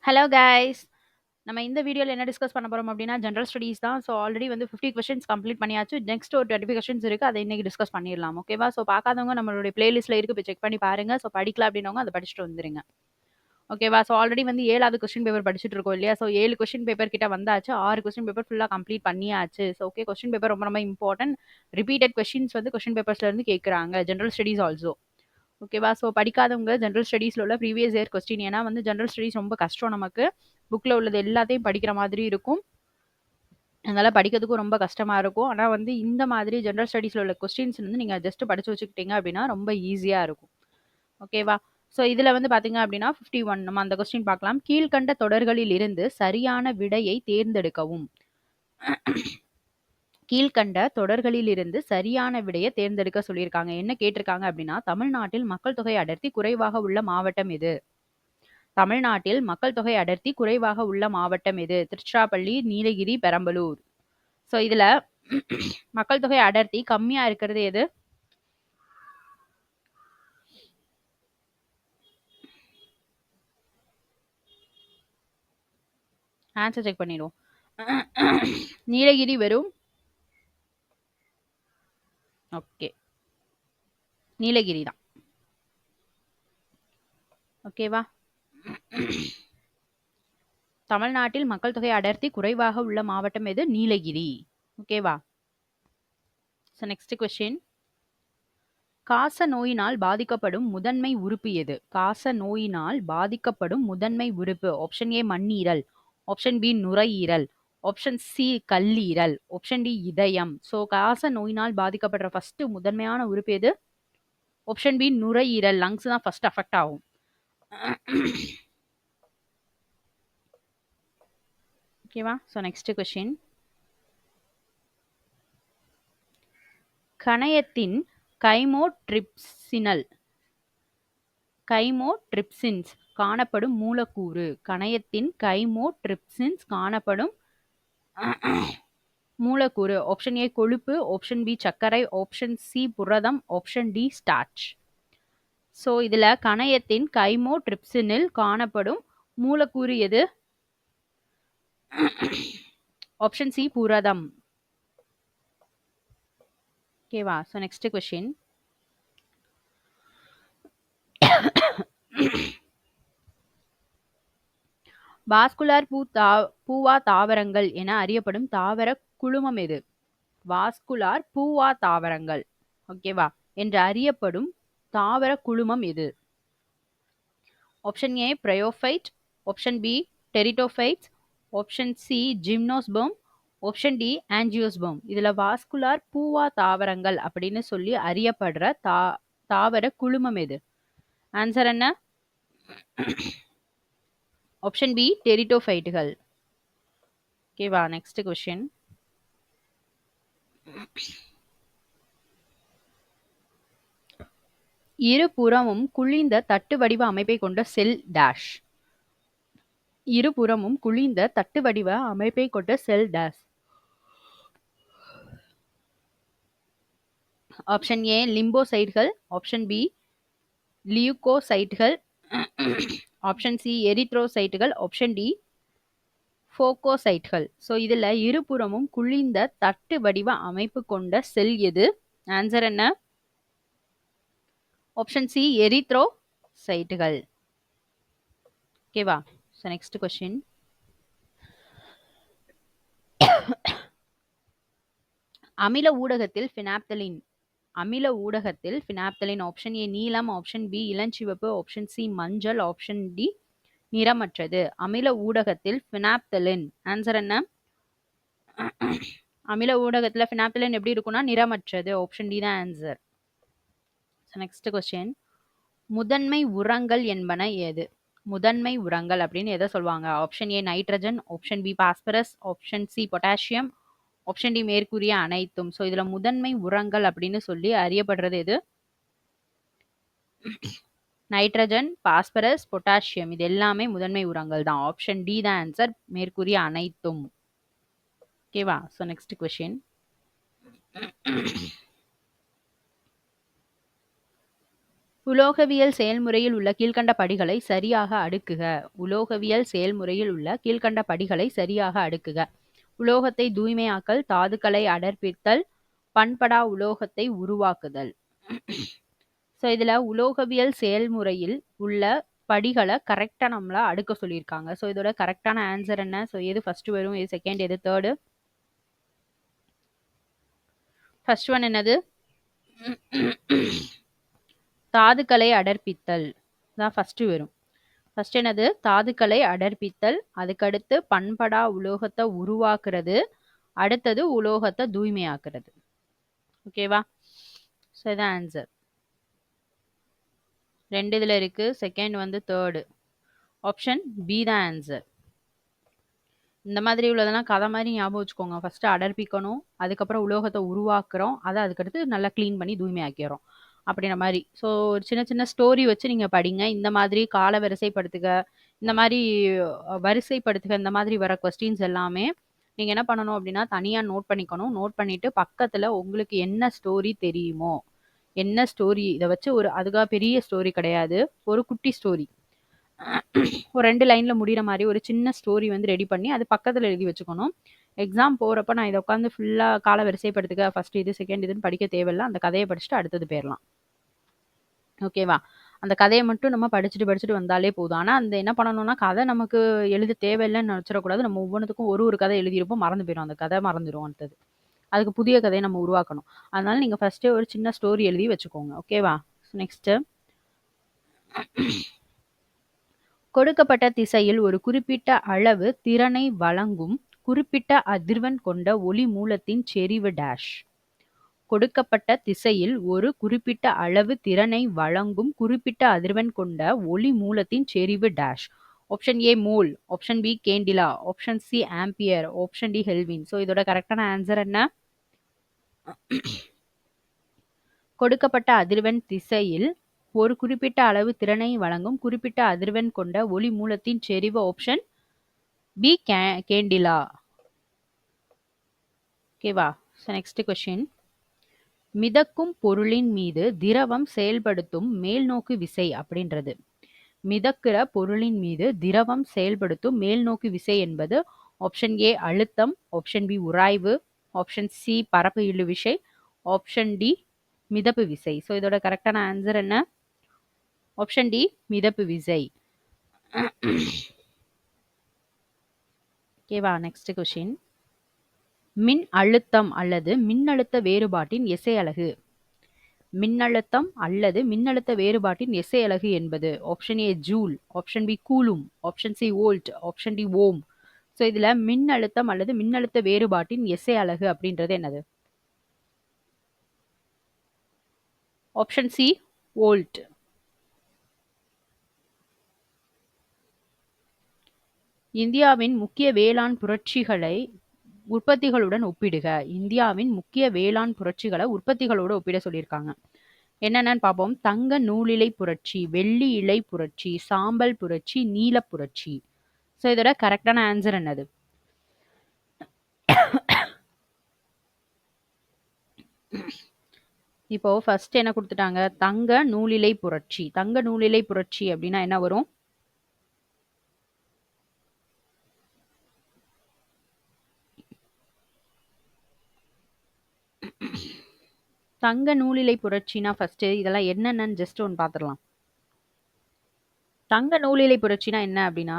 Hello guys. நம்ம இந்த வீடியோல என்ன டிஸ்கஸ் பண்ண போறோம் அப்படின்னா ஜெனரல் ஸ்டடீஸ் தான். ஸோ ஆல்ரெடி வந்து 50 கொஸ்டின்ஸ் கம்ப்ளீட் பண்ணியாச்சு. நெக்ஸ்ட் ஒரு 25 கொஸ்டின்ஸ் இருக்கு. அதை இன்னைக்கு டிஸ்கஸ் பண்ணிடலாம். ஓகேவா? ஸோ பார்க்காதவங்க நம்மளுடைய பிளேலிஸ்ட்ல இருக்கு. போய் செக் பண்ணி பாருங்க. ஸோ படிக்கல அப்படின்னவங்க அதை படிச்சுட்டு வந்துருங்க. ஓகேவா? ஸோ ஆல்ரெடி வந்து 7வது கொஸ்டின் பேப்பர் படிச்சுட்டு இருக்கோம் இல்லையா? ஸோ 7 கொஸ்டின் பேப்பர் கிட்ட வந்தாச்சு. 6 கொஸ்டின் பேப்பர் ஃபுல்லாக கம்ப்ளீட் பண்ணியாச்சு. ஸோ ஓகே, கொஸ்டின் பேப்பர் ரொம்ப ரொம்ப இம்பார்ட்டன்ட். ரிப்பீட்டட் கொஸ்டின்ஸ் வந்து கொஸ்டின் பேப்பர்ஸ்ல இருந்து கேட்குறாங்க. General studies also. ஓகேவா? ஸோ படிக்காதவங்க ஜெனரல் ஸ்டடீஸ்ல உள்ள ப்ரீவியஸ் இயர் கொஸ்டின், ஏன்னா வந்து ஜெனரல் ஸ்டடீஸ் ரொம்ப கஷ்டம் நமக்கு. புக்கில் உள்ளது எல்லாத்தையும் படிக்கிற மாதிரி இருக்கும். அதனால படிக்கிறதுக்கும் ரொம்ப கஷ்டமா இருக்கும். ஆனால் வந்து இந்த மாதிரி ஜெனரல் ஸ்டடீஸ்ல உள்ள கொஸ்டின்ஸ் வந்து நீங்கள் ஜஸ்ட் படிச்சு வச்சுக்கிட்டீங்க அப்படின்னா ரொம்ப ஈஸியாக இருக்கும். ஓகேவா? ஸோ இதில் வந்து பார்த்தீங்க அப்படின்னா 51 நம்ம அந்த கொஸ்டின் பார்க்கலாம். கீழ்கண்ட தொடர்களில் இருந்து சரியான விடையை தேர்ந்தெடுக்கவும். கீழ்கண்ட தொடர்களிலிருந்து சரியான விடையை தேர்ந்தெடுக்க சொல்லியிருக்காங்க. என்ன கேட்டிருக்காங்க அப்படின்னா, தமிழ்நாட்டில் மக்கள் தொகை அடர்த்தி குறைவாக உள்ள மாவட்டம் எது? தமிழ்நாட்டில் மக்கள் தொகை அடர்த்தி குறைவாக உள்ள மாவட்டம் எது? திருச்சிராப்பள்ளி, நீலகிரி, பெரம்பலூர். ஸோ இதுல மக்கள் தொகை அடர்த்தி கம்மியா இருக்கிறது எது? ஆன்சர் செக் பண்ணிடுவோம். நீலகிரி வெறும் ஓகே, நீலகிரி தான். ஓகேவா? தமிழ்நாட்டில் மக்கள் தொகை அடர்த்தி குறைவாக உள்ள மாவட்டம் எது? நீலகிரி. ஓகேவா? So next question. காச நோயினால் பாதிக்கப்படும் முதன்மை உறுப்பு எது? காச நோயினால் பாதிக்கப்படும் முதன்மை உறுப்பு. ஆப்ஷன் ஏ மண்ணீரல், ஆப்ஷன் பி நுரையீரல், ஆப்ஷன் சி கல்லீரல், ஆப்ஷன் டி இதயம். ஸோ காச நோயினால் பாதிக்கப்படுற ஃபர்ஸ்ட் முதன்மையான உறுப்பு எது? ஆப்ஷன் பி நுரையீரல். லங்ஸ் தான் ஃபர்ஸ்ட் அஃபெக்ட் ஆகும். ஓகேவா? So next question. கணையத்தின் கைமோட்ரிப்சின்ஸ் காணப்படும் மூலக்கூறு. கணையத்தின் கைமோட்ரிப்சின்ஸ் காணப்படும் மூலக்கூறு. ஆப்ஷன் ஏ கொழுப்பு, ஆப்ஷன் பி சர்க்கரை, ஆப்ஷன் சி புரதம், ஆப்ஷன் டி ஸ்டார்ச். ஸோ இதுல கணையத்தின் கைமோட்ரிப்சினில் காணப்படும் மூலக்கூறு எது? ஆப்ஷன் சி புரதம். ஓகேவா? So next question. வாஸ்குலார் பூவா தாவரங்கள் என அறியப்படும் தாவர குழுமம் எது? வாஸ்குலார் பூவா தாவரங்கள், ஓகேவா, என்று அறியப்படும் தாவர குழுமம் எது? Option A bryophyte, option B pteridophytes, option C gymnosperm, option D angiosperm. இதுல வாஸ்குலார் பூவா தாவரங்கள் அப்படின்னு சொல்லி அறியப்படுற தாவர குழுமம் எது? ஆன்சர் என்ன? ஆப்ஷன் பி டெரிட்டோஃபைட்டுகள். ஓகேவா? Next question. இருபுறமும் குழிந்த தட்டு வடிவ அமைப்பை கொண்ட செல் டேஷ். இருபுறமும் குழிந்த தட்டு வடிவ அமைப்பை கொண்ட செல் டேஷ். ஆப்ஷன் ஏ லிம்போசைட்கள், ஆப்ஷன் பி லியூகோசைட்டுகள், ஆப்ஷன் சி எரித்ரோசைட்டுகள், ஆப்ஷன் டி ஃபோகோசைட்டுகள். ஸோ இதுல இருபுறமும் குழிந்த தட்டு வடிவ அமைப்பு கொண்ட செல் எது? ஆன்சர் என்ன? ஆப்ஷன் சி எரித்ரோசைட்டுகள். ஓகேவா? So next question. அமில ஊடகத்தில் பினாப்தலின். ஆப்ஷன் ஏ நீலம், ஆப்ஷன் பி இளஞ்சிவப்பு, ஆப்ஷன் சி மஞ்சள், ஆப்ஷன் டி நிறமற்றது. அமில ஊடகத்தில் பினாப்தலின். ஆன்சர் என்ன? அமில ஊடகத்துல பினாப்தலின் எப்படி இருக்கும்னா நிறமற்றது. ஆப்ஷன் டி தான் ஆன்சர். Next question. முதன்மை உரங்கள் என்பன எது? முதன்மை உரங்கள் அப்படின்னு எதை சொல்லுவாங்க? Option A nitrogen, option B phosphorus, option C potassium, option D மேற்கூறிய அனைத்தும். ஸோ இதுல முதன்மை உரங்கள் அப்படின்னு சொல்லி அறியப்படுறது எது? நைட்ரஜன், பாஸ்பரஸ், பொட்டாசியம், இது எல்லாமே முதன்மை உரங்கள் தான். ஆப்ஷன் டி தான் ஆன்சர், மேற்கூறிய அனைத்தும். ஓகேவா? So next question. உலோகவியல் செயல்முறையில் உள்ள கீழ்க்கண்ட படிகளை சரியாக அடுக்குக. உலோகவியல் செயல்முறையில் உள்ள கீழ்க்கண்ட படிகளை சரியாக அடுக்குக. உலோகத்தை தூய்மையாக்கல், தாதுக்களை அடர்ப்பித்தல், பண்படா உலோகத்தை உருவாக்குதல். ஸோ இதில் உலோகவியல் செயல்முறையில் உள்ள படிகளை கரெக்டாக நம்மள அடுக்க சொல்லியிருக்காங்க. ஸோ இதோட கரெக்டான ஆன்சர் என்ன? ஸோ எது ஃபர்ஸ்ட் வரும், எது செகண்ட், எது தேர்டு? ஃபர்ஸ்ட் ஒன் என்னது? தாதுக்களை அடர்ப்பித்தல் தான் ஃபர்ஸ்ட் வரும். ஃபர்ஸ்ட் என்னது? தாதுக்களை அடர்ப்பித்தல். அதுக்கடுத்து பண்படா உலோகத்தை உருவாக்குறது. அடுத்தது உலோகத்தை தூய்மையாக்குறது. ஓகேவா? ஸோ இதான் ஆன்சர். ரெண்டு இதில் இருக்கு. செகண்ட் வந்து தேர்டு. ஆப்ஷன் பி தான் ஆன்சர். இந்த மாதிரி உள்ளதெல்லாம் கதை மாதிரி ஞாபகம் வச்சுக்கோங்க. ஃபர்ஸ்ட் அடர்ப்பிக்கணும், அதுக்கப்புறம் உலோகத்தை உருவாக்குறோம், அதை அதுக்கடுத்து நல்லா க்ளீன் பண்ணி தூய்மையாக்கிறோம் அப்படின்ற மாதிரி. ஸோ ஒரு சின்ன சின்ன ஸ்டோரி வச்சு நீங்கள் படிங்க. இந்த மாதிரி கால வரிசைப்படுத்துக, இந்த மாதிரி வரிசைப்படுத்துக, இந்த மாதிரி வர கொஸ்டின்ஸ் எல்லாமே நீங்கள் என்ன பண்ணணும் அப்படின்னா தனியாக நோட் பண்ணிக்கணும். நோட் பண்ணிட்டு பக்கத்தில் உங்களுக்கு என்ன ஸ்டோரி தெரியுமோ, என்ன ஸ்டோரி இதை வச்சு அதுக்காக பெரிய ஸ்டோரி கிடையாது, ஒரு குட்டி ஸ்டோரி, ஒரு 2 லைன்ல முடிகிற மாதிரி ஒரு சின்ன ஸ்டோரி வந்து ரெடி பண்ணி அது பக்கத்தில் எழுதி வச்சுக்கணும். எக்ஸாம் போகிறப்ப நான் இதை உட்காந்து ஃபுல்லாக கால வரிசைப்படுத்துக்க, ஃபர்ஸ்ட் இது செகண்ட் இதுன்னு படிக்க தேவையில்லை. அந்த கதையை படிச்சுட்டு அடுத்தது போயிடலாம். ஓகேவா? அந்த கதையை மட்டும் நம்ம படிச்சுட்டு வந்தாலே போதும். ஆனால் அந்த என்ன பண்ணணும்னா கதை நமக்கு எழுத தேவையில்லைன்னு நினச்சிடக்கூடாது. நம்ம ஒவ்வொன்றுத்துக்கும் ஒரு கதை எழுதியிருப்போம், மறந்து போயிடும். அந்த கதை மறந்துடும். அடுத்தது அதுக்கு புதிய கதையை நம்ம உருவாக்கணும். அதனால நீங்கள் ஃபர்ஸ்ட்டே ஒரு சின்ன ஸ்டோரி எழுதி வச்சுக்கோங்க. ஓகேவா? நெக்ஸ்ட்டு, கொடுக்கப்பட்ட திசையில் ஒரு குறிப்பிட்ட அளவு திறனை வழங்கும் குறிப்பிட்ட அதிர்வெண் கொண்ட ஒளி மூலத்தின் செறிவு டேஷ். கொடுக்கப்பட்ட திசையில் ஒரு குறிப்பிட்ட அளவு திறனை வழங்கும் குறிப்பிட்ட அதிர்வெண் கொண்ட ஒளி மூலத்தின் செறிவு dash. Option A mole, option B candela, option C ampere, option D kelvin. So இதோட கரெக்டான ஆன்சர் என்ன? கொடுக்கப்பட்ட அதிர்வெண் திசையில் ஒரு குறிப்பிட்ட அளவு திறனை வழங்கும் குறிப்பிட்ட அதிர்வெண் கொண்ட ஒளி மூலத்தின் செறிவு ஆப்ஷன் பி கேண்டிலா. ஓகேவா? Next question. மிதக்கும் பொருளின் மீது திரவம் செயல்படுத்தும் மேல்நோக்கு விசை அப்படின்றது. மிதக்கிற பொருளின் மீது திரவம் செயல்படுத்தும் மேல்நோக்கு விசை என்பது ஆப்ஷன் ஏ அழுத்தம், ஆப்ஷன் பி உராய்வு, ஆப்ஷன் சி பரப்பு இழுவிசை, ஆப்ஷன் டி மிதப்பு விசை. ஸோ இதோட கரெக்டான ஆன்சர் என்ன? ஆப்ஷன் டி மிதப்பு விசை. ஓகேவா? Next question. மின் அழுத்தம் அல்லது மின்னழுத்த வேறுபாட்டின் எஸ்ஐ அலகு. மின்னழுத்தம் அல்லது மின்னழுத்த வேறுபாட்டின் எஸ்ஐ அலகு என்பது option A joule, option B coulomb, option C volt, option D ohm. So இதில் மின்னழுத்தம் அல்லது மின்னழுத்த வேறுபாட்டின் எஸ்ஐ அலகு அப்படின்றது என்னது? Option C volt. இந்தியாவின் முக்கிய வேளாண் புரட்சிகளை உற்பத்திகளுடன் ஒப்பிடுக. இந்தியாவின் முக்கிய வேளாண் புரட்சிகளை உற்பத்திகளோடு ஒப்பிட சொல்லியிருக்காங்க. என்னென்னு பார்ப்போம். தங்க நூலிலை புரட்சி, வெள்ளி இலை புரட்சி, சாம்பல் புரட்சி, நீல புரட்சி. ஸோ இதோட கரெக்டான ஆன்சர் என்னது? இப்போ ஃபர்ஸ்ட் என்ன கொடுத்துட்டாங்க? தங்க நூலிலை புரட்சி. தங்க நூலிலை புரட்சி அப்படின்னா என்ன வரும்? தங்க நூலிலை புரட்சினா ஃபர்ஸ்ட் இதெல்லாம் என்னென்னு ஜஸ்ட் ஒன்று பார்த்துடலாம். தங்க நூலிலை புரட்சினா என்ன அப்படின்னா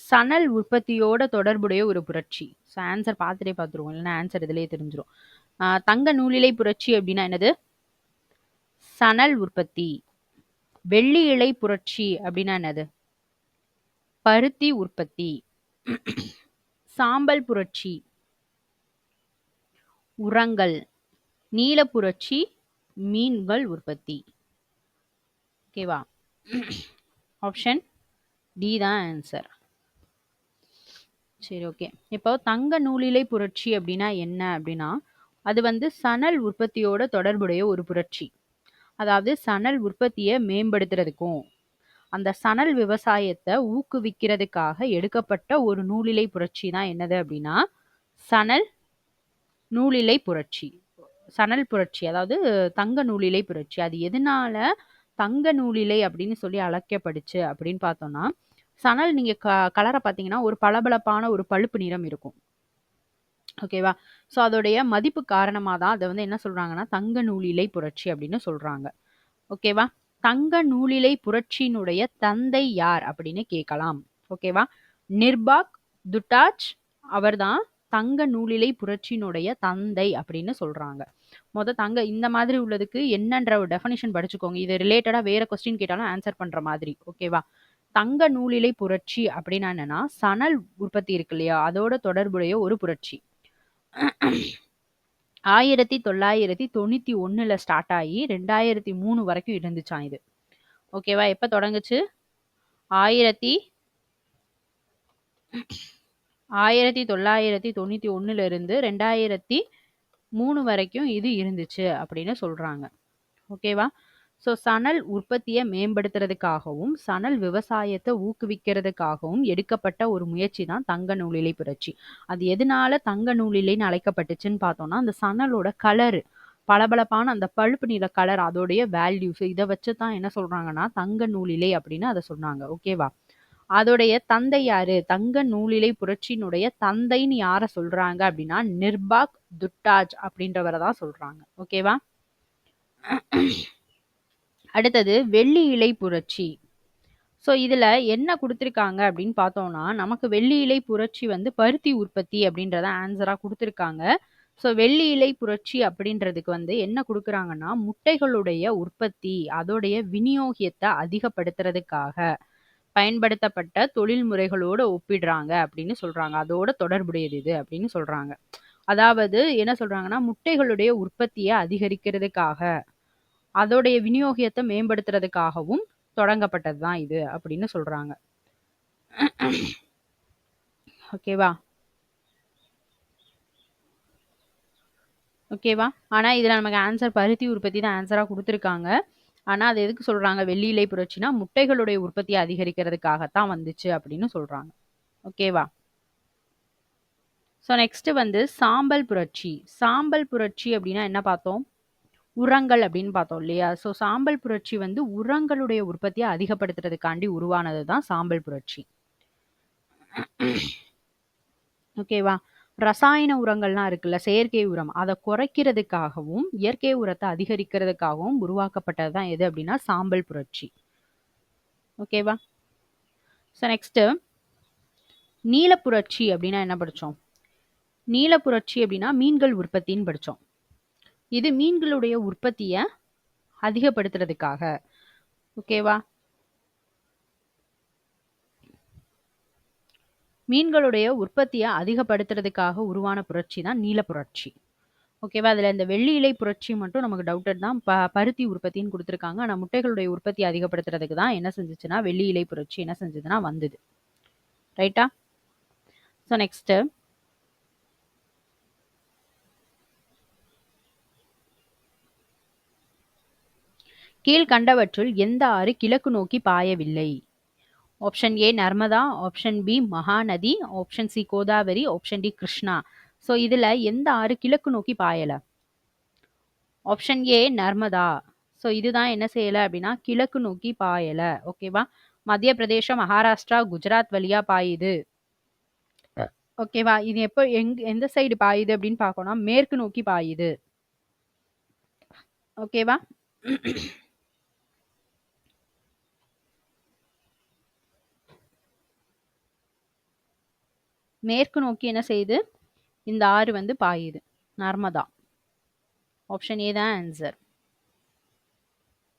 சணல் உற்பத்தியோட தொடர்புடைய ஒரு புரட்சி. ஸோ ஆன்சர் பார்த்துட்டே பார்த்துருவோம், இல்லைன்னா ஆன்சர் இதுலேயே தெரிஞ்சிடும். தங்க நூலிலை புரட்சி அப்படின்னா என்னது? சணல் உற்பத்தி. வெள்ளி இலை புரட்சி அப்படின்னா என்னது? பருத்தி உற்பத்தி. சாம்பல் புரட்சி உரங்கள். நீல புரட்சி மீன்கள் உற்பத்தி. ஓகேவா? ஆப்ஷன் டி தான் ஆன்சர். சரி, ஓகே. இப்போ தங்க நூலிலை புரட்சி அப்படின்னா என்ன அப்படின்னா அது வந்து சணல் உற்பத்தியோட தொடர்புடைய ஒரு புரட்சி. அதாவது சணல் உற்பத்தியை மேம்படுத்துறதுக்கும் அந்த சணல் விவசாயத்தை ஊக்குவிக்கிறதுக்காக எடுக்கப்பட்ட ஒரு நூலிலை புரட்சி தான் என்னது அப்படின்னா சணல் நூலிலை புரட்சி. சணல் புரட்சி அதாவது தங்க நூலிலை புரட்சி. அது எதனால தங்க நூலிலை அப்படின்னு சொல்லி அழைக்கப்படுச்சு அப்படின்னு பார்த்தோம்னா, சணல் நீங்க கலரை பார்த்தீங்கன்னா ஒரு பளபளப்பான ஒரு பழுப்பு நிறம் இருக்கும். ஓகேவா? ஸோ அதோடைய மதிப்பு காரணமா தான் அத வந்து என்ன சொல்றாங்கன்னா, தங்க நூலிலை புரட்சி அப்படின்னு சொல்றாங்க. ஓகேவா? தங்க நூலிலை புரட்சியினுடைய தந்தை யார் அப்படின்னு கேட்கலாம். ஓகேவா? நிர்பாக் துட்டாச் அவர்தான் தங்க நூலிலை புரட்சியினுடைய தந்தை அப்படின்னு சொல்றாங்க. தங்க இந்த மாதிரி உள்ளதுக்கு என்னன்ற ஒரு டெஃபனிஷன் படிச்சுக்கோங்க. இது ரிலேட்டடா வேற கொஸ்டின் கேட்டாலும் ஆன்சர் பண்ற மாதிரி. ஓகேவா? தங்க நூலிலை புரட்சி அப்படின்னா என்னன்னா, சணல் உற்பத்தி இருக்கு இல்லையா? அதோட தொடர்புடைய ஒரு புரட்சி. 1991ல ஸ்டார்ட் ஆகி 2003 வரைக்கும் இருந்துச்சாம் இது. ஓகேவா? எப்ப தொடங்குச்சு? 1991ல இருந்து 2003 வரைக்கும் இது இருந்துச்சு அப்படின்னு சொல்றாங்க. ஓகேவா? ஸோ சணல் உற்பத்தியை மேம்படுத்துறதுக்காகவும் சணல் விவசாயத்தை ஊக்குவிக்கிறதுக்காகவும் எடுக்கப்பட்ட ஒரு முயற்சி தான் தங்க நூலிலை புரட்சி. அது எதனால தங்க நூலிலைன்னு அழைக்கப்பட்டுச்சுன்னு பார்த்தோம்னா, அந்த சணலோட கலரு பளபளப்பான அந்த பழுப்பு நிற கலர் அதோடைய வேல்யூஸ் இதை வச்சு தான் என்ன சொல்றாங்கன்னா தங்க நூலிலை அப்படின்னு அதை சொன்னாங்க. ஓகேவா? அதோடைய தந்தை யாரு? தங்க நூலிலை புரட்சியினுடைய தந்தைன்னு யார சொல்றாங்க அப்படின்னா நிர்பாக் துட்டாஜ் அப்படின்றவரை தான் சொல்றாங்க. ஓகேவா? அடுத்தது வெள்ளி இலை புரட்சி. ஸோ இதுல என்ன கொடுத்துருக்காங்க அப்படின்னு பார்த்தோம்னா, நமக்கு வெள்ளி இலை புரட்சி வந்து பருத்தி உற்பத்தி அப்படின்றத ஆன்சரா கொடுத்துருக்காங்க. ஸோ வெள்ளி இலை புரட்சி அப்படின்றதுக்கு வந்து என்ன கொடுக்குறாங்கன்னா, முட்டைகளுடைய உற்பத்தி அதோடைய விநியோகத்தை அதிகப்படுத்துறதுக்காக பயன்படுத்தப்பட்ட தொழில்முறைகளோட ஒப்பிடுறாங்க அப்படின்னு சொல்றாங்க. அதோட தொடர்புடையது இது அப்படின்னு சொல்றாங்க. அதாவது என்ன சொல்றாங்கன்னா, முட்டைகளுடைய உற்பத்தியை அதிகரிக்கிறதுக்காக அதோடைய விநியோகத்தை மேம்படுத்துறதுக்காகவும் தொடங்கப்பட்டது தான் இது அப்படின்னு சொல்றாங்க. ஓகேவா? ஓகேவா? ஆனா இதுல நமக்கு ஆன்சர் பருத்தி உற்பத்தி தான் ஆன்சரா கொடுத்துருக்காங்க. ஆனா அது எதுக்கு சொல்றாங்க வெள்ளி இலை புரட்சினா முட்டைகளுடைய உற்பத்தியை அதிகரிக்கிறதுக்காகத்தான் வந்துச்சு அப்படின்னு சொல்றாங்க. ஓகேவா? ஸோ நெக்ஸ்ட் வந்து சாம்பல் புரட்சி. சாம்பல் புரட்சி அப்படின்னா என்ன பார்த்தோம்? உரங்கள் அப்படின்னு பார்த்தோம் இல்லையா? ஸோ சாம்பல் புரட்சி வந்து உரங்களுடைய உற்பத்தியை அதிகப்படுத்துறதுக்காண்டி உருவானது தான் சாம்பல் புரட்சி. ஓகேவா? ரசாயன உரங்கள்லாம் இருக்குல்ல, செயற்கை உரம் அதை குறைக்கிறதுக்காகவும் இயற்கை உரத்தை அதிகரிக்கிறதுக்காகவும் உருவாக்கப்பட்டது தான் எது அப்படின்னா சாம்பல் புரட்சி. ஓகேவா? ஸோ நெக்ஸ்ட் நீல புரட்சி அப்படின்னா என்ன படிச்சோம்? நீல புரட்சி அப்படின்னா மீன்கள் உற்பத்தின்னு படிச்சோம். இது மீன்களுடைய உற்பத்தியை அதிகப்படுத்துறதுக்காக. ஓகேவா? மீன்களுடைய உற்பத்தியை அதிகப்படுத்துறதுக்காக உருவான புரட்சி தான் நீல புரட்சி. ஓகேவா? அதுல இந்த வெள்ளி இலை புரட்சி மட்டும் நமக்கு டவுட்டட் தான். பருத்தி உற்பத்தின்னு கொடுத்துருக்காங்க. ஆனா முட்டைகளுடைய உற்பத்தி அதிகப்படுத்துறதுக்கு தான் என்ன செஞ்சுச்சுன்னா வெள்ளி இலை புரட்சி என்ன செஞ்சதுன்னா வந்தது. ரைட்டா? ஸோ நெக்ஸ்ட் கீழ்கண்டவற்றுள் எந்த ஆறு கிழக்கு நோக்கி பாயவில்லை? Option A Narmada, option B Mahanadi, option C Godavari, option D Krishna. So இதுல எந்த ஆறு கிழக்கு நோக்கி பாயல? Option A Narmada. ஸோ இதுதான் என்ன செய்யல அப்படின்னா கிழக்கு நோக்கி பாயல. ஓகேவா? மத்திய பிரதேசம், மகாராஷ்டிரா, குஜராத் வழியா பாயுது. ஓகேவா? இது எப்போ எந்த சைடு பாயுது அப்படின்னு பார்க்கணும், மேற்கு நோக்கி பாயுது. ஓகேவா? மேற்கு நோக்கி என்ன செய்யுது? இந்த ஆறு வந்து பாயுது. நர்மதா. ஆப்ஷன் ஏ தான் ஆன்சர்.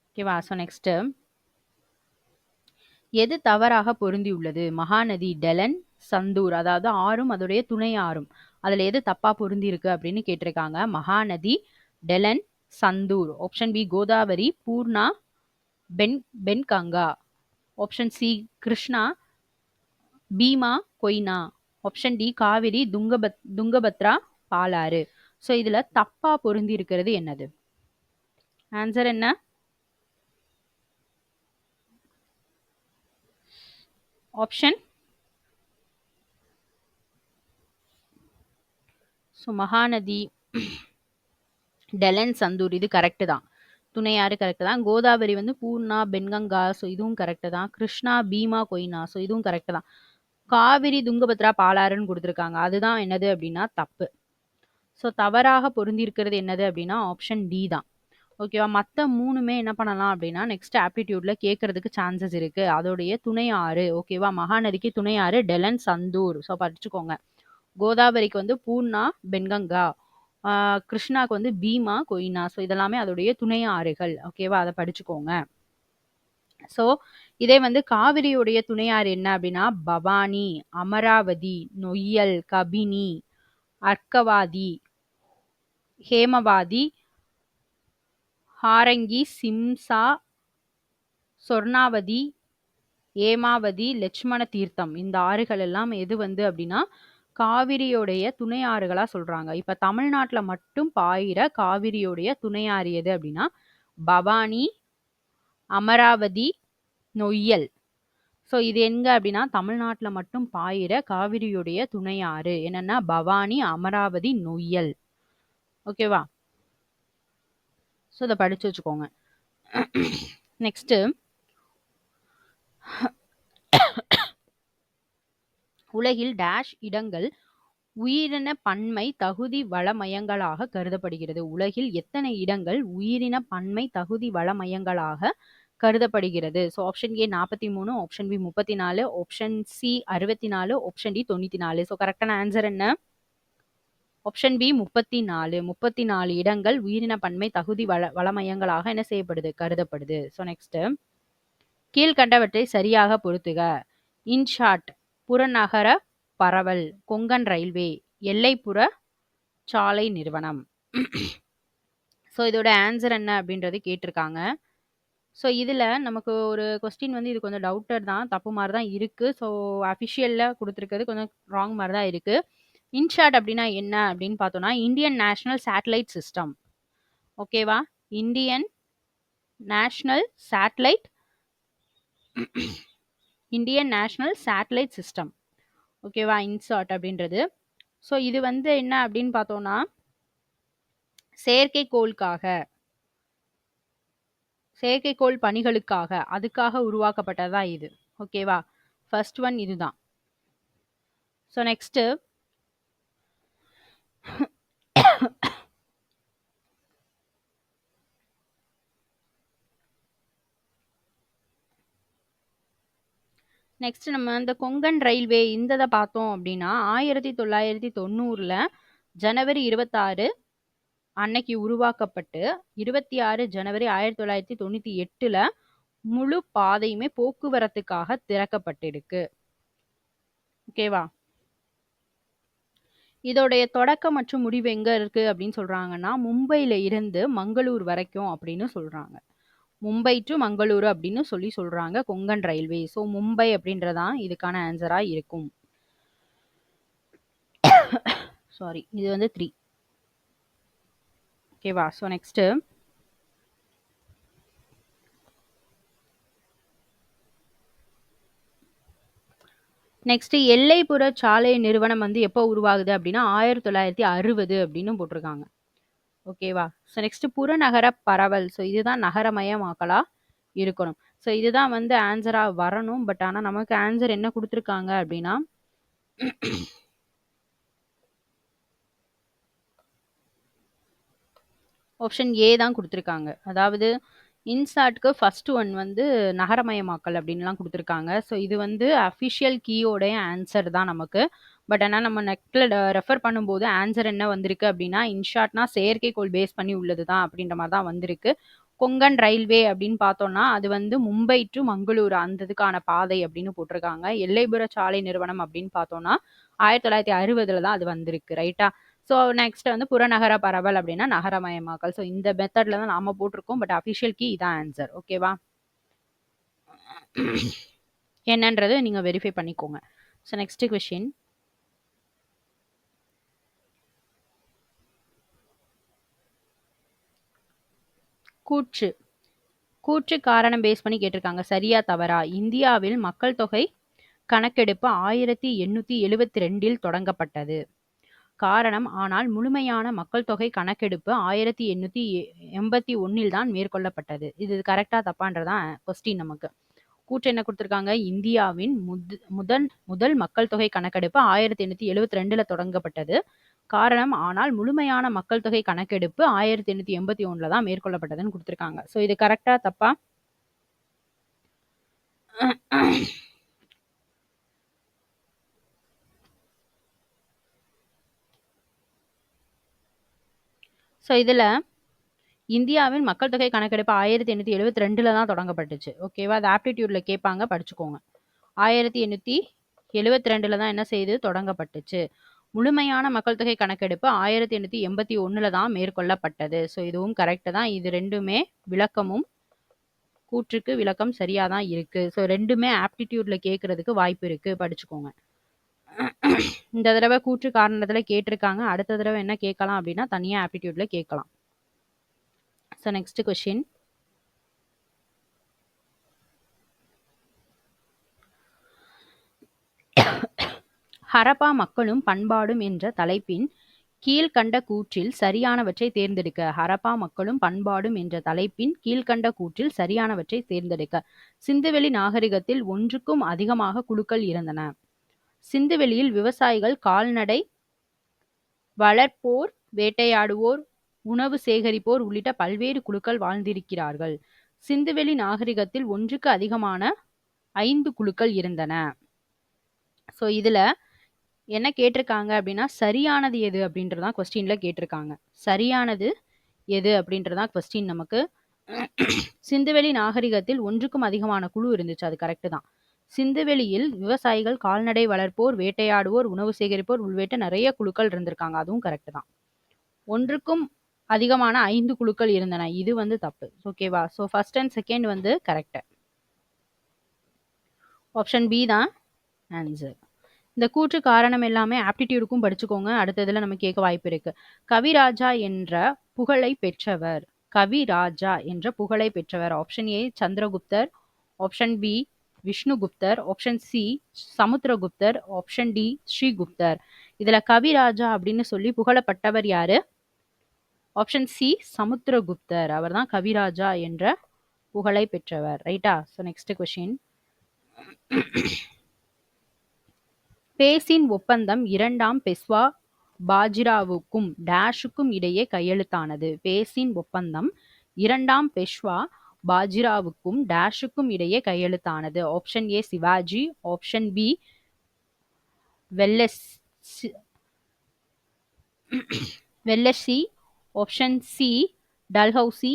ஓகேவா? ஸோ நெக்ஸ்ட் எது தவறாக பொருந்தியுள்ளது? மகாநதி, டெலன், சந்தூர் அதாவது ஆறும் அதோடைய துணை ஆறும் அதுல எது தப்பா பொருந்தி இருக்கு அப்படின்னு கேட்டிருக்காங்க. Mahanadi, Telen, Sandur. Option B Godavari, Purna, Penganga. Option C Krishna, Bhima, Koyna. Option D Kaveri, Tungabhadra, Palar. So இதுல தப்பா பொருந்தி இருக்கிறது என்னது? ஆன்சர் என்ன? ஆப்ஷன் ஸோ மகாநதி, டெலன், சந்தூர் இது கரெக்ட் தான். துணை ஆறு கரெக்ட் தான். கோதாவரி வந்து பூர்ணா, பென்கங்கா, ஸோ இதுவும் கரெக்ட் தான். கிருஷ்ணா, பீமா, கொய்னா, ஸோ இதுவும் கரெக்ட் தான். காவிரி, துங்கபத்ரா, பாலாறுன்னு கொடுத்துருக்காங்க. அதுதான் என்னது அப்படின்னா தப்பு. ஸோ தவறாக பொருந்திருக்கிறது என்னது அப்படின்னா ஆப்ஷன் டி தான். ஓகேவா? மற்ற மூணுமே என்ன பண்ணலாம் அப்படின்னா நெக்ஸ்ட் ஆப்டிடியூட்ல கேட்கறதுக்கு சான்சஸ் இருக்கு. அதோடைய துணை ஆறு, ஓகேவா? மகாநதிக்கு துணை ஆறு டெலன், சந்தூர். ஸோ படிச்சுக்கோங்க. கோதாவரிக்கு வந்து பூர்ணா, பென்கங்கா, கிருஷ்ணாக்கு வந்து பீமா, கொய்னா. ஸோ இதெல்லாமே அதோடைய துணை ஆறுகள். ஓகேவா? அதை படிச்சுக்கோங்க. ஸோ இதே வந்து காவிரியுடைய துணை ஆறு என்ன அப்படின்னா பவானி, அமராவதி, நொய்யல், கபினி, அர்க்கவாதி, ஹேமவாதி, ஹாரங்கி, சிம்சா, சொர்ணாவதி, ஏமாவதி, லட்சுமண தீர்த்தம். இந்த ஆறுகள் எல்லாம் எது வந்து அப்படின்னா காவிரியோடைய துணை ஆறுகளா சொல்றாங்க. இப்ப தமிழ்நாட்டுல மட்டும் பாயிர காவிரியோடைய துணை ஆறு எது அப்படின்னா பவானி, அமராவதி, நொய்யல். ஸோ இது எங்க அப்படின்னா தமிழ்நாட்டுல மட்டும் பாயிர காவிரியுடைய துணை ஆறு என்னன்னா பவானி, அமராவதி, நொய்யல். ஓகேவா? ஸோ இதை படிச்சு வச்சுக்கோங்க. நெக்ஸ்ட், உலகில் டேஷ் இடங்கள் உயிரின பன்மை தகுதி வளமயங்களாக கருதப்படுகிறது. உலகில் எத்தனை இடங்கள் உயிரின பன்மை தகுதி வளமயங்களாக கருதப்படுகிறது? So option A 43, option B 34, option C 64, option D 94. So கரெக்டான ஆன்சர் என்ன? Option B 34. 34 இடங்கள் உயிரின பன்மை தகுதி வளமயங்களாக என்ன செய்யப்படுது? கருதப்படுது. ஸோ நெக்ஸ்ட், கீழ்கண்டவற்றை சரியாக பொருத்துக. இன்ஷாட், புறநகர பரவல், கொங்கன் ரயில்வே, எல்லைப்புற சாலை நிறுவனம். ஸோ இதோட ஆன்சர் என்ன அப்படின்றது கேட்டிருக்காங்க. ஸோ இதில் நமக்கு ஒரு கொஸ்டின் வந்து இது கொஞ்சம் டவுட்டட் தான், தப்பு மாதிரி தான் இருக்குது. ஸோ அஃபிஷியலில் கொடுத்துருக்கிறது கொஞ்சம் ராங் மாதிரி தான் இருக்குது. இன்ஷாட் அப்படின்னா என்ன அப்படின்னு பார்த்தோம்னா இந்தியன் நேஷனல் சேட்டலைட் சிஸ்டம். ஓகேவா? Indian national satellite system. ஓகேவா? இன்சாட் அப்படின்றது. ஸோ இது வந்து என்ன அப்படின்னு பார்த்தோம்னா செயற்கைக்கோள் பணிகளுக்காக அதுக்காக உருவாக்கப்பட்டதா இது. ஓகேவா? ஃபர்ஸ்ட் ஒன் இதுதான். ஸோ நெக்ஸ்ட், நம்ம இந்த கொங்கன் ரயில்வே இந்த பார்த்தோம் அப்படின்னா 1990 ஜனவரி 26 அன்னைக்கு உருவாக்கப்பட்டு 26 ஜனவரி 1998 முழு பாதையுமே போக்குவரத்துக்காக திறக்கப்பட்டிருக்கு. ஓகேவா? இதோடைய தொடக்கம் மற்றும் முடிவு எங்க இருக்கு அப்படின்னு சொல்றாங்கன்னா மும்பையில இருந்து மங்களூர் வரைக்கும் அப்படின்னு சொல்றாங்க. மும்பை டு மங்களூரு அப்படின்னு சொல்றாங்க கொங்கன் ரயில்வே. ஸோ மும்பை அப்படின்றதான் இதுக்கான ஆன்சரா இருக்கும். சாரி, இது வந்து 3. ஓகேவா? ஸோ நெக்ஸ்ட், எல்லைப்புற சாலை நிறுவனம் வந்து எப்போ உருவாகுது அப்படின்னா 1960 அப்படின்னு போட்டிருக்காங்க. ஓகேவா? ஸோ நெக்ஸ்ட், புறநகர பரவல். ஸோ இதுதான் நகரமயமாக்கலா இருக்கணும். ஸோ இதுதான் வந்து ஆன்சரா வரணும். பட் ஆனால் நமக்கு ஆன்சர் என்ன கொடுத்துருக்காங்க அப்படின்னா ஆப்ஷன் ஏ தான் கொடுத்துருக்காங்க. அதாவது இன்சாட்க்கு ஃபர்ஸ்ட் ஒன் வந்து நகரமயமாக்கல் அப்படின்லாம் கொடுத்துருக்காங்க. ஸோ இது வந்து அஃபிஷியல் கீயோடைய ஆன்சர் தான் நமக்கு. பட் ஆனால் நம்ம நெட்டில் ரெஃபர் பண்ணும்போது ஆன்சர் என்ன வந்திருக்கு அப்படின்னா இன்ஷாட்னா செயற்கைக்கோள் பேஸ் பண்ணி உள்ளது தான் அப்படின்ற மாதிரி தான் வந்திருக்கு. கொங்கன் ரயில்வே அப்படின்னு பார்த்தோம்னா அது வந்து மும்பை டு மங்களூரு அந்த இதுக்கான பாதை அப்படின்னு போட்டிருக்காங்க. எல்லைப்புற சாலை நிறுவனம் அப்படின்னு பார்த்தோம்னா 1960 தான் அது வந்திருக்கு. ரைட்டா? ஸோ நெக்ஸ்ட் வந்து புறநகர பரவல் அப்படின்னா நகரமயமாக்கல். ஸோ இந்த மெத்தட்ல தான் நாம போட்டிருக்கோம். பட் அஃபிஷியல் கீ இதான் ஆன்சர். ஓகேவா? என்னன்றது நீங்க வெரிஃபை பண்ணிக்கோங்க. ஸோ நெக்ஸ்ட் கொஸ்டின், கூற்று காரணம் பேஸ் பண்ணி கேட்டிருக்காங்க. சரியா தவறா? இந்தியாவில் மக்கள் தொகை கணக்கெடுப்பு 1872 தொடங்கப்பட்டது. காரணம் ஆனால் முழுமையான மக்கள் தொகை கணக்கெடுப்பு 1881 தான் மேற்கொள்ளப்பட்டது. இது கரெக்டா தப்பான்றதான் கொஸ்டின் நமக்கு. கூற்று என்ன கொடுத்திருக்காங்க? இந்தியாவின் முதல் மக்கள் தொகை கணக்கெடுப்பு 1872ல தொடங்கப்பட்டது. காரணம் ஆனால் முழுமையான மக்கள் தொகை கணக்கெடுப்பு 1881ல தான் மேற்கொள்ளப்பட்டதுன்னு கொடுத்திருக்காங்க. ஸோ இது கரெக்டா தப்பா? ஸோ இதில் இந்தியாவின் மக்கள் தொகை கணக்கெடுப்பு 1872ல தான் தொடங்கப்பட்டுச்சு. ஓகேவா? அது ஆப்டிடியூட்ல கேட்பாங்க, படிச்சுக்கோங்க. 1872ல தான் என்ன செய்து தொடங்கப்பட்டுச்சு. முழுமையான மக்கள் தொகை கணக்கெடுப்பு 1881ல தான் மேற்கொள்ளப்பட்டது. ஸோ இதுவும் கரெக்ட் தான். இது ரெண்டுமே விளக்கமும் கூற்றுக்கு விளக்கம் சரியா தான் இருக்கு. ஸோ ரெண்டுமே ஆப்டிடியூட்ல கேட்கறதுக்கு வாய்ப்பு இருக்கு, படிச்சுக்கோங்க. இந்த தடவை கூற்று காரணத்துல கேட்டிருக்காங்க. அடுத்த தடவை என்ன கேட்கலாம் அப்படின்னா தனியா ஆப்டிடியூட்ல கேட்கலாம். So next question. ஹரப்பா மக்களும் பண்பாடும் என்ற தலைப்பின் கீழ்கண்ட கூற்றில் சரியானவற்றை தேர்ந்தெடுக்க. ஹரப்பா மக்களும் பண்பாடும் என்ற தலைப்பின் கீழ்கண்ட கூற்றில் சரியானவற்றை தேர்ந்தெடுக்க. சிந்துவெளி நாகரிகத்தில் ஒன்றுக்கும் அதிகமாக குழுக்கள் இருந்தன. சிந்துவெளியில் விவசாயிகள், கால்நடை வளர்ப்போர், வேட்டையாடுவோர், உணவு சேகரிப்போர் உள்ளிட்ட பல்வேறு குழுக்கள் வாழ்ந்திருக்கிறார்கள். சிந்துவெளி நாகரிகத்தில் ஒன்றுக்கு அதிகமான 5 குழுக்கள் இருந்தன. ஸோ இதுல என்ன கேட்டிருக்காங்க அப்படின்னா சரியானது எது அப்படின்றதான் கொஸ்டின்ல கேட்டிருக்காங்க. சரியானது எது அப்படின்றதான் கொஸ்டின் நமக்கு. சிந்துவெளி நாகரிகத்தில் ஒன்றுக்கும் அதிகமான குழு இருந்துச்சு, அது கரெக்ட் தான். சிந்துவெளியில் விவசாயிகள், கால்நடை வளர்ப்போர், வேட்டையாடுவோர், உணவு சேகரிப்போர் உள்வேட்ட நிறைய குழுக்கள் இருந்திருக்காங்க, அதுவும் கரெக்ட் தான். ஒன்றுக்கும் அதிகமான 5 குழுக்கள் இருந்தன, இது வந்து தப்பு. ஓகேவா? ஸோ ஃபர்ஸ்ட் அண்ட் செகண்ட் வந்து கரெக்ட். ஆப்ஷன் பி தான் ஆன்சர். இந்த கூற்று காரணம் எல்லாமே ஆப்டிடியூடுக்கும் படிச்சுக்கோங்க. அடுத்ததுல நம்ம கேட்க வாய்ப்பு இருக்கு. கவிராஜா என்ற புகழை பெற்றவர். கவிராஜா என்ற புகழை பெற்றவர். ஆப்ஷன் ஏ சந்திரகுப்தர், ஆப்ஷன் பி விஷ்ணுகுப்தர், ஆப்ஷன் சி சமுத்திரகுப்தர், ஆப்ஷன் டி ஸ்ரீகுப்தர். இதுல கவிராஜா அப்படின்னு சொல்லி புகழப்பட்டவர் யாரு? Option C சமுத்திரகுப்தர். அவர் தான் கவிராஜா என்ற புகழை பெற்றவர். ரைட்டா? So next question. பேசின் ஒப்பந்தம் இரண்டாம் பெஷ்வா பாஜிராவுக்கும் டேஷுக்கும் இடையே கையெழுத்தானது. பேசின் ஒப்பந்தம் இரண்டாம் பெஷ்வா பாஜிராவுக்கும் டேஷுக்கும் இடையே கையெழுத்தானது. Option A Shivaji, option B Wellesley, option C Dalhousie,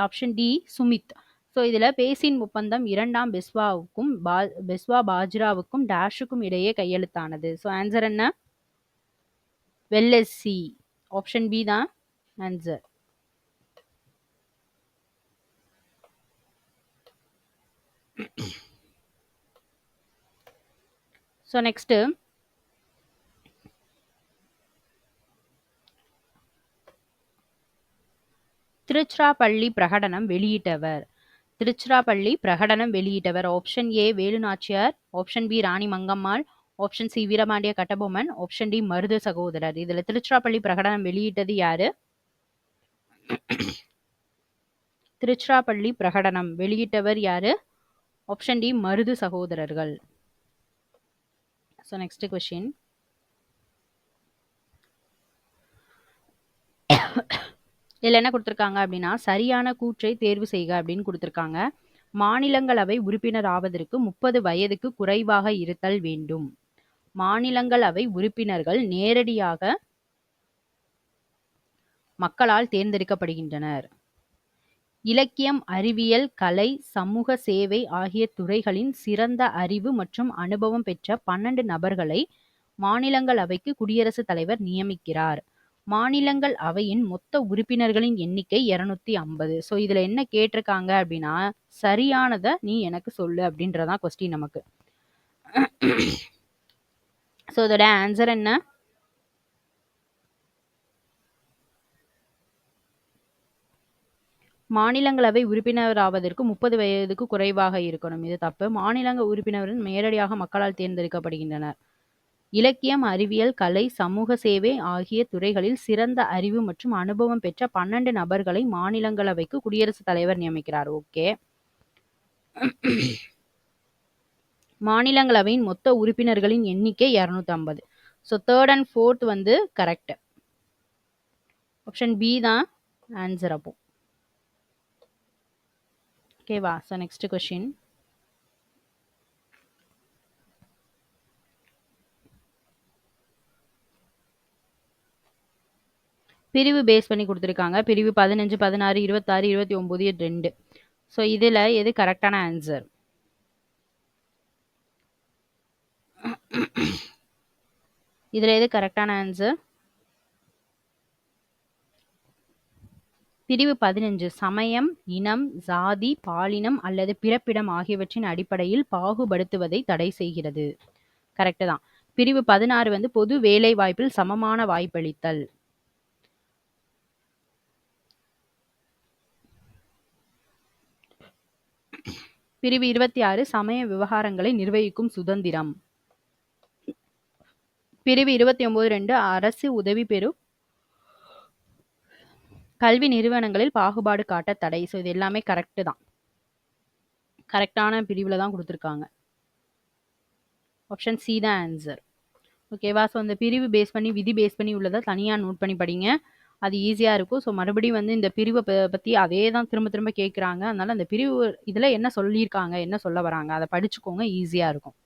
option D Smith. So இதில் பேசின் ஒப்பந்தம் இரண்டாம் பெஷ்வா பாஜிராவுக்கும் டேஷுக்கும் இடையே கையெழுத்தானது. ஸோ ஆன்சர் என்ன? வெல்லசி. ஆப்ஷன் பி தான் ஆன்சர். ஸோ நெக்ஸ்ட் திருச்சிராப்பள்ளி பிரகடனம் வெளியிட்டவர். திருச்சிராப்பள்ளி பிரகடனம் வெளியிட்டவர். Option A Velu Nachiyar, option B Rani Mangammal, option C Veerapandiya Kattabomman, option D Marudhu சகோதரர். இதுல திருச்சிராப்பள்ளி பிரகடனம் வெளியிட்டது யாரு? திருச்சிராப்பள்ளி பிரகடனம் வெளியிட்டவர் யாரு? ஆப்ஷன் டி மருது சகோதரர்கள். So next question. இதில் என்ன கொடுத்துருக்காங்க அப்படின்னா சரியான கூற்றை தேர்வு செய்க அப்படின்னு கொடுத்துருக்காங்க. மாநிலங்களவை உறுப்பினர் ஆவதற்கு 30 வயதுக்கு குறைவாக இருத்தல் வேண்டும். மாநிலங்களவை உறுப்பினர்கள் நேரடியாக மக்களால் தேர்ந்தெடுக்கப்படுகின்றனர். இலக்கியம், அறிவியல், கலை, சமூக சேவை ஆகிய துறைகளின் சிறந்த அறிவு மற்றும் அனுபவம் பெற்ற 12 நபர்களை மாநிலங்களவைக்கு குடியரசுத் தலைவர் நியமிக்கிறார். மாநிலங்கள் அவையின் மொத்த உறுப்பினர்களின் எண்ணிக்கை 250. ஸோ இதுல என்ன கேட்டிருக்காங்க அப்படின்னா சரியானதை நீ எனக்கு சொல்லு அப்படின்றதான் கொஸ்டின் நமக்கு. ஸோ இதோட ஆன்சர் என்ன? மாநிலங்களவை உறுப்பினராவதற்கு 30 வயதுக்கு குறைவாக இருக்கணும். இது தப்பு. மாநிலங்க உறுப்பினர்கள் நேரடியாக மக்களால் தேர்ந்தெடுக்கப்படுகின்றனர். இலக்கியம், அறிவியல், கலை, சமூக சேவை ஆகிய துறைகளில் சிறந்த அறிவு மற்றும் அனுபவம் பெற்ற 12 நபர்களை மாநிலங்களவைக்கு குடியரசுத் தலைவர் நியமிக்கிறார். ஓகே. மாநிலங்களவையின் மொத்த உறுப்பினர்களின் எண்ணிக்கை 250. ஸோ 3rd and 4th வந்து கரெக்ட். ஆப்ஷன் பி தான் ஆன்சர் அப்போ. ஓகேவா? So next question. பிரிவு பேஸ் பண்ணி கொடுத்துருக்காங்க. பிரிவு 15, 16, 26, 29, 2. ஸோ இதில் எது கரெக்டான ஆன்சர்? இதில் எது கரெக்டான ஆன்சர்? பிரிவு 15 சமயம், இனம், சாதி, பாலினம் அல்லது பிறப்பிடம் ஆகியவற்றின் அடிப்படையில் பாகுபடுத்துவதை தடை செய்கிறது. கரெக்டு தான். பிரிவு 16 வந்து பொது வேலை வாய்ப்பில் சமமான வாய்ப்பளித்தல். பிரிவு 26 சமய விவகாரங்களை நிர்வகிக்கும் சுதந்திரம். பிரிவு 29(2) அரசு உதவி பெறும் கல்வி நிறுவனங்களில் பாகுபாடு காட்ட தடை. ஸோ இது எல்லாமே கரெக்டு தான். கரெக்டான பிரிவில் தான் கொடுத்துருக்காங்க. ஆப்ஷன் சி தான் ஆன்சர். ஓகேவா? ஸோ அந்த பிரிவு பேஸ் பண்ணி விதி பேஸ் பண்ணி உள்ளதை தனியாக நோட் பண்ணி படிங்க. அது ஈஸியாக இருக்கும். ஸோ மறுபடியும் வந்து இந்த பிரிவை பற்றி அதே தான் திரும்ப திரும்ப கேட்குறாங்க. அதனால அந்த பிரிவு இதில் என்ன சொல்லியிருக்காங்க, என்ன சொல்ல வராங்க, அதை படிச்சுக்கோங்க, ஈஸியாக இருக்கும்.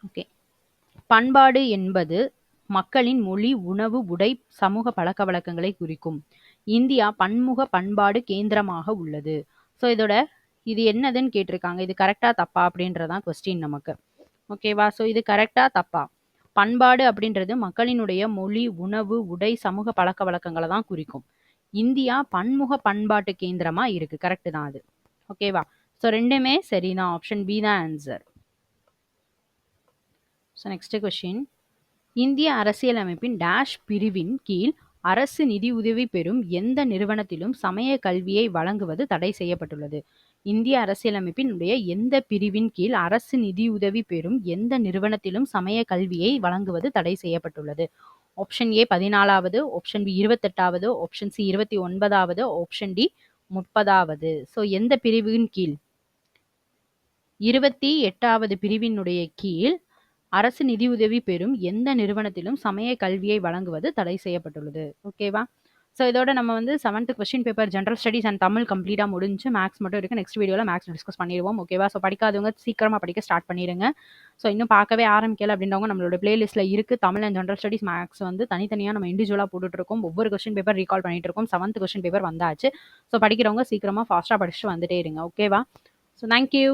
ஓகே. பண்பாடு என்பது மக்களின் மொழி, உணவு, உடை, சமூக பழக்க வழக்கங்களை குறிக்கும். இந்தியா பன்முக பண்பாடு கேந்திரமாக உள்ளது. ஸோ இது என்னதுன்னு கேட்டிருக்காங்க. இது கரெக்டா தப்பா அப்படின்றதான் கொஸ்டின் நமக்கு. ஓகேவா? ஸோ இது கரெக்டா தப்பா? பண்பாடு அப்படின்றது மக்களினுடைய மொழி, உணவு, உடை, சமூக பழக்க வழக்கங்களை தான் குறிக்கும். இந்தியா பன்முக பண்பாட்டு கேந்திரமா இருக்கு. கரெக்டு தான் அது. ஓகேவா? ஸோ ரெண்டுமே சரிதான். ஆப்ஷன் பி தான் ஆன்சர். So next question. இந்திய அரசியலமைப்பின் டேஷ் பிரிவின் கீழ் அரசு நிதியுதவி பெறும் எந்த நிறுவனத்திலும் சமய கல்வியை வழங்குவது தடை செய்யப்பட்டுள்ளது? இந்திய அரசியலமைப்பினுடைய எந்த பிரிவின் கீழ் அரசு நிதியுதவி பெறும் எந்த நிறுவனத்திலும் சமய கல்வியை வழங்குவது தடை செய்யப்பட்டுள்ளது? ஆப்ஷன் ஏ 14வது, ஆப்ஷன் பி 28வது, ஆப்ஷன் சி 29வது, ஆப்ஷன் டி 30வது. ஸோ எந்த பிரிவின் கீழ்? 28வது பிரிவினுடைய கீழ் அரசு நிதியுதவி பெறும் எந்த நிறுவனத்திலும் சமய கல்வியை வழங்குவது தடை செய்யப்பட்டுள்ளது. ஓகேவா? ஸோ இதோட நம்ம வந்து 7th question paper general studies and Tamil கம்ப்ளீட்டாக முடிஞ்சு மேக்ஸ் மட்டும் இருக்குது. நெக்ஸ்ட் வீடியோவில் மேக்ஸ் டிஸ்கஸ் பண்ணிடுவோம். ஓகேவா? ஸோ படிக்காதவங்க சீக்கிரமாக படிக்க ஸ்டார்ட் பண்ணிடுங்க. ஸோ இன்னும் பார்க்கவே ஆரம்பிக்கல அப்படின்றவங்க நம்மளோட பிளேலிஸ்ட்டில் இருக்குது. Tamil and general studies maths வந்து தனித்தனியாக நம்ம இண்டிவிஜுவலாக போட்டுட்ருக்கோம். ஒவ்வொரு கொஸ்டின் பேப்பர் ரீகால் பண்ணிட்டு இருக்கோம். 7th கொஸ்டின் பேப்பர் வந்தாச்சு. ஸோ படிக்கிறவங்க சீக்கிரமாக ஃபாஸ்ட்டாக படிச்சுட்டு வந்துட்டே இருங்க. ஓகேவா? So thank you.